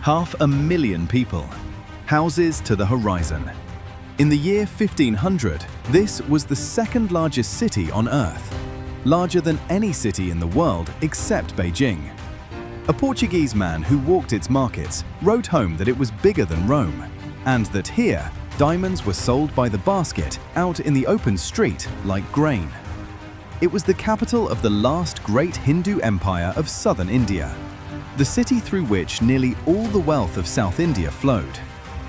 500,000 people, houses to the horizon. In the year 1500, this was the second largest city on Earth, larger than any city in the world except Beijing. A Portuguese man who walked its markets wrote home that it was bigger than Rome, and that here, diamonds were sold by the basket out in the open street like grain. It was the capital of the last great Hindu empire of southern India, the city through which nearly all the wealth of South India flowed.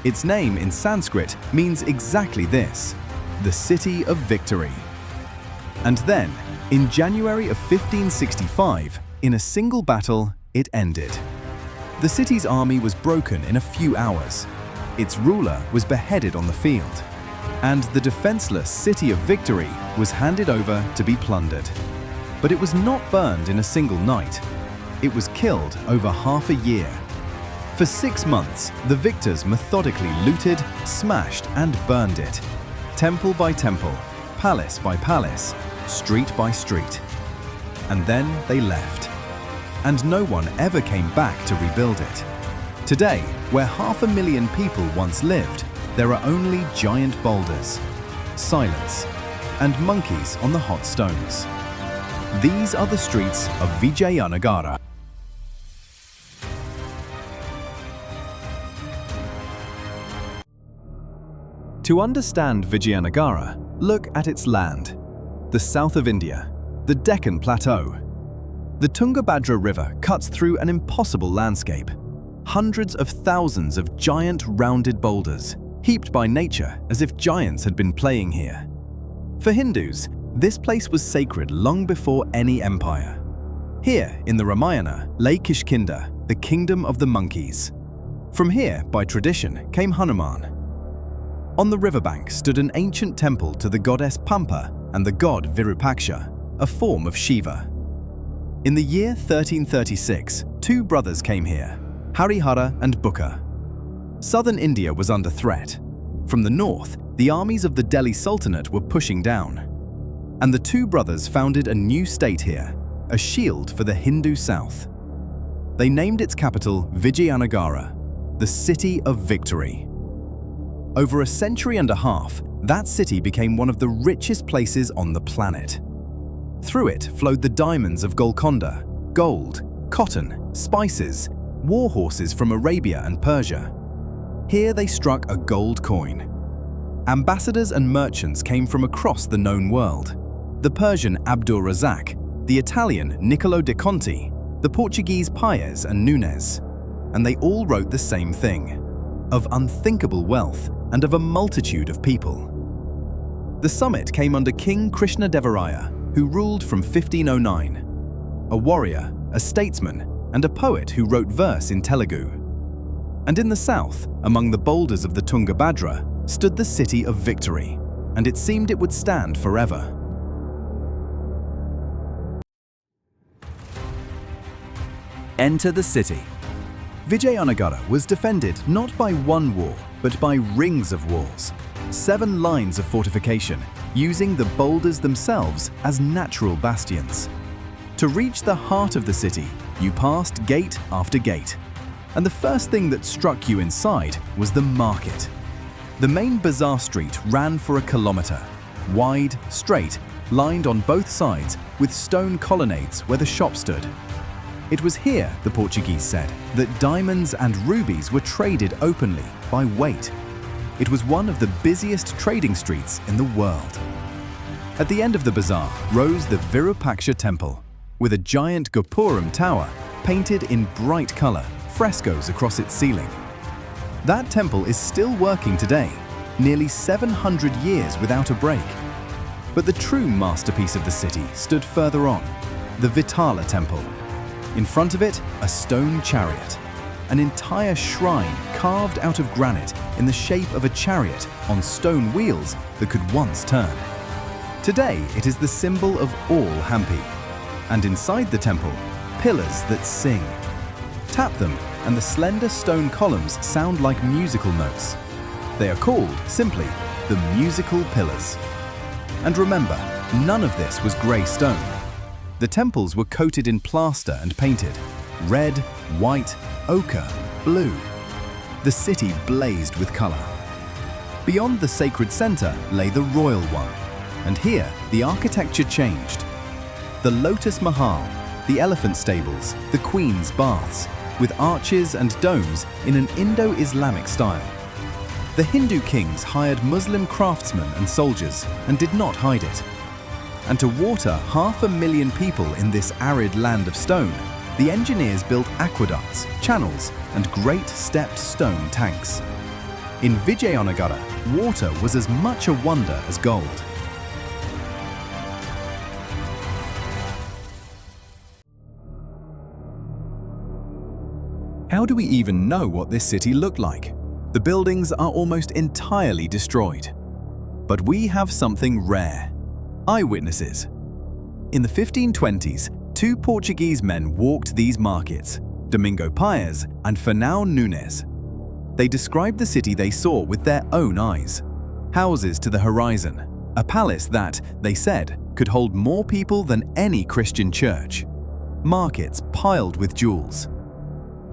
Its name in Sanskrit means exactly this, the City of Victory. And then, in January of 1565, in a single battle, it ended. The city's army was broken in a few hours. Its ruler was beheaded on the field, and the defenseless City of Victory was handed over to be plundered. But it was not burned in a single night. It was killed over half a year. For 6 months, the victors methodically looted, smashed, and burned it, temple by temple, palace by palace, street by street. And then they left. And no one ever came back to rebuild it. Today, where 500,000 people once lived, there are only giant boulders, silence, and monkeys on the hot stones. These are the streets of Vijayanagara. To understand Vijayanagara, look at its land. The south of India, the Deccan Plateau. The Tungabhadra River cuts through an impossible landscape. Hundreds of thousands of giant rounded boulders, heaped by nature as if giants had been playing here. For Hindus, this place was sacred long before any empire. Here, in the Ramayana, lay Kishkinda, the kingdom of the monkeys. From here, by tradition, came Hanuman. On the riverbank stood an ancient temple to the goddess Pampa and the god Virupaksha, a form of Shiva. In the year 1336, 2 brothers came here, Harihara and Bukka. Southern India was under threat. From the north, the armies of the Delhi Sultanate were pushing down. And the 2 brothers founded a new state here, a shield for the Hindu south. They named its capital Vijayanagara, the City of Victory. Over a century and a half, that city became one of the richest places on the planet. Through it flowed the diamonds of Golconda, gold, cotton, spices, war horses from Arabia and Persia. Here they struck a gold coin. Ambassadors and merchants came from across the known world. The Persian Abdur Razak, the Italian Niccolo de Conti, the Portuguese Paes and Nunes. And they all wrote the same thing, of unthinkable wealth and of a multitude of people. The summit came under King Krishna-devaraya, who ruled from 1509, a warrior, a statesman, and a poet who wrote verse in Telugu. And in the south, among the boulders of the Tungabhadra, stood the City of Victory, and it seemed it would stand forever. Enter the city. Vijayanagara was defended not by one wall, but by rings of walls, 7 lines of fortification, using the boulders themselves as natural bastions. To reach the heart of the city, you passed gate after gate. And the first thing that struck you inside was the market. The main bazaar street ran for a kilometre, wide, straight, lined on both sides with stone colonnades where the shop stood. It was here, the Portuguese said, that diamonds and rubies were traded openly, by weight. It was one of the busiest trading streets in the world. At the end of the bazaar rose the Virupaksha temple, with a giant Gopuram tower painted in bright colour, frescoes across its ceiling. That temple is still working today, nearly 700 years without a break. But the true masterpiece of the city stood further on, the Vittala temple. In front of it, a stone chariot, an entire shrine carved out of granite in the shape of a chariot on stone wheels that could once turn. Today, it is the symbol of all Hampi, and inside the temple, pillars that sing. Tap them, and the slender stone columns sound like musical notes. They are called, simply, the musical pillars. And remember, none of this was grey stone. The temples were coated in plaster and painted, red, white, ochre, blue. The city blazed with color. Beyond the sacred center lay the royal one, and here the architecture changed. The Lotus Mahal, the elephant stables, the Queen's baths, with arches and domes in an Indo-Islamic style. The Hindu kings hired Muslim craftsmen and soldiers and did not hide it. And to water 500,000 people in this arid land of stone, the engineers built aqueducts, channels, and great stepped stone tanks. In Vijayanagara, water was as much a wonder as gold. How do we even know what this city looked like? The buildings are almost entirely destroyed. But we have something rare: eyewitnesses. In the 1520s, two Portuguese men walked these markets, Domingo Paes and Fernão Nunes. They described the city they saw with their own eyes. Houses to the horizon, a palace that, they said, could hold more people than any Christian church. Markets piled with jewels.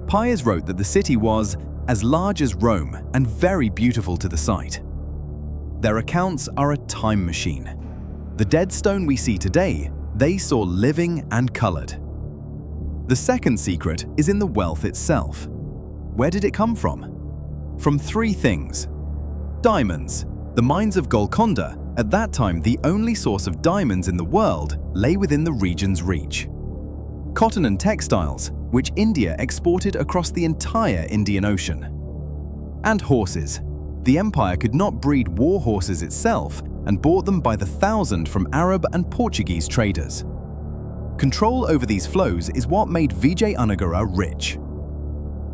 Paes wrote that the city was as large as Rome and very beautiful to the sight. Their accounts are a time machine. The dead stone we see today, they saw living and colored. The second secret is in the wealth itself. Where did it come from? From three things. Diamonds. The mines of Golconda, at that time the only source of diamonds in the world, lay within the region's reach. Cotton and textiles, which India exported across the entire Indian Ocean. And horses. The empire could not breed war horses itself and bought them by the thousand from Arab and Portuguese traders. Control over these flows is what made Vijayanagara rich.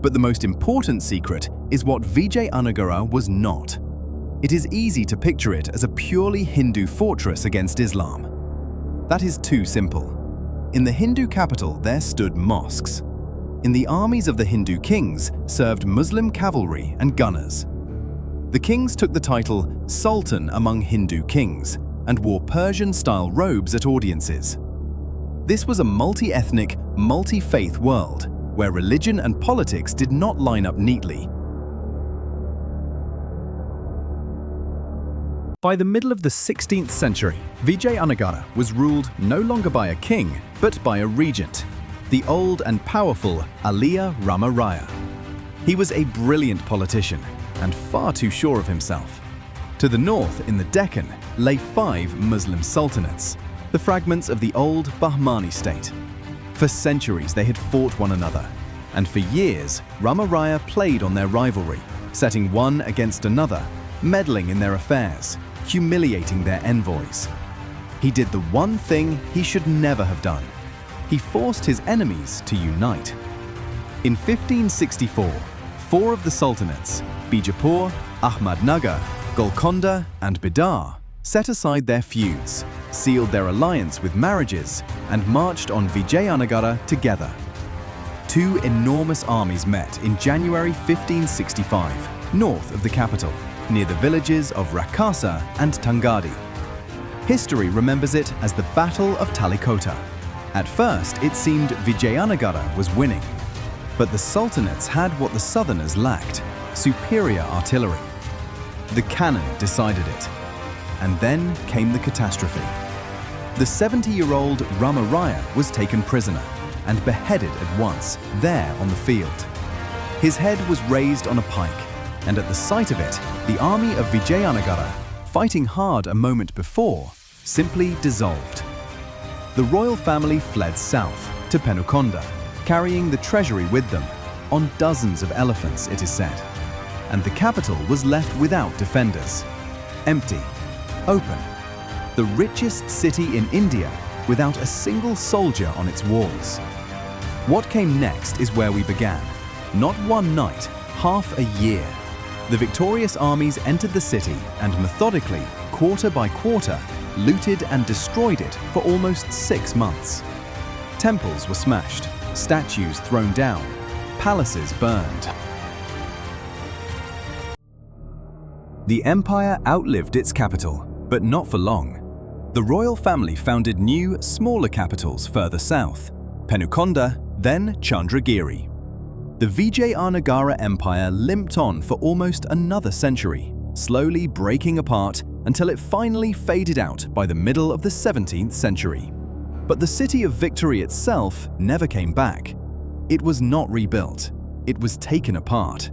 But the most important secret is what Vijayanagara was not. It is easy to picture it as a purely Hindu fortress against Islam. That is too simple. In the Hindu capital there stood mosques. In the armies of the Hindu kings served Muslim cavalry and gunners. The kings took the title Sultan among Hindu kings and wore Persian-style robes at audiences. This was a multi-ethnic, multi-faith world where religion and politics did not line up neatly. By the middle of the 16th century, Vijayanagara was ruled no longer by a king, but by a regent, the old and powerful Aliya Rama Raya. He was a brilliant politician and far too sure of himself. To the north, in the Deccan, lay 5 Muslim sultanates, the fragments of the old Bahmani state. For centuries they had fought one another, and for years Rama Raya played on their rivalry, setting one against another, meddling in their affairs, humiliating their envoys. He did the one thing he should never have done. He forced his enemies to unite. In 1564, 4 of the sultanates, Bijapur, Ahmadnagar, Golconda, and Bidar, set aside their feuds, sealed their alliance with marriages, and marched on Vijayanagara together. 2 enormous armies met in January 1565, north of the capital, near the villages of Rakasa and Tangadi. History remembers it as the Battle of Talikota. At first, it seemed Vijayanagara was winning, but the sultanates had what the southerners lacked: superior artillery. The cannon decided it. And then came the catastrophe. The 70-year-old Rama Raya was taken prisoner and beheaded at once, there on the field. His head was raised on a pike, and at the sight of it, the army of Vijayanagara, fighting hard a moment before, simply dissolved. The royal family fled south to Penukonda, carrying the treasury with them, on dozens of elephants, it is said. And the capital was left without defenders, empty, open, the richest city in India without a single soldier on its walls. What came next is where we began. Not one night, half a year. The victorious armies entered the city and methodically, quarter by quarter, looted and destroyed it for almost 6 months. Temples were smashed, statues thrown down, palaces burned. The empire outlived its capital, but not for long. The royal family founded new, smaller capitals further south, Penukonda, then Chandragiri. The Vijayanagara Empire limped on for almost another century, slowly breaking apart until it finally faded out by the middle of the 17th century. But the city of Victory itself never came back. It was not rebuilt. It was taken apart.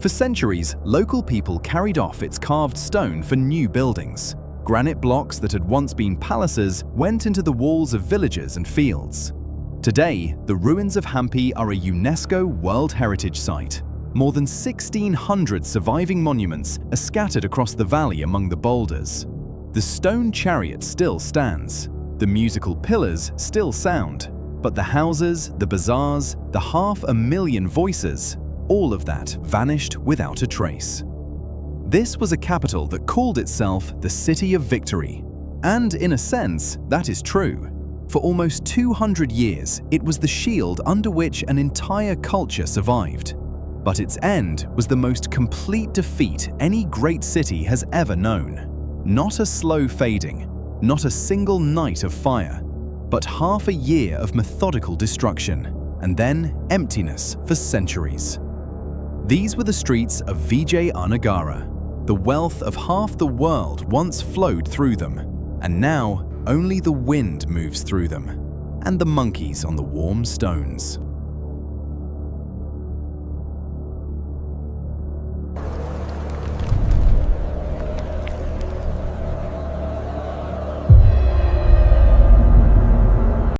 For centuries, local people carried off its carved stone for new buildings. Granite blocks that had once been palaces went into the walls of villages and fields. Today, the ruins of Hampi are a UNESCO World Heritage Site. More than 1,600 surviving monuments are scattered across the valley among the boulders. The stone chariot still stands. The musical pillars still sound. But the houses, the bazaars, the 500,000 voices, all of that vanished without a trace. This was a capital that called itself the City of Victory. And in a sense, that is true. For almost 200 years, it was the shield under which an entire culture survived. But its end was the most complete defeat any great city has ever known. Not a slow fading, not a single night of fire, but half a year of methodical destruction, and then emptiness for centuries. These were the streets of Vijayanagara. The wealth of half the world once flowed through them, and now only the wind moves through them, and the monkeys on the warm stones.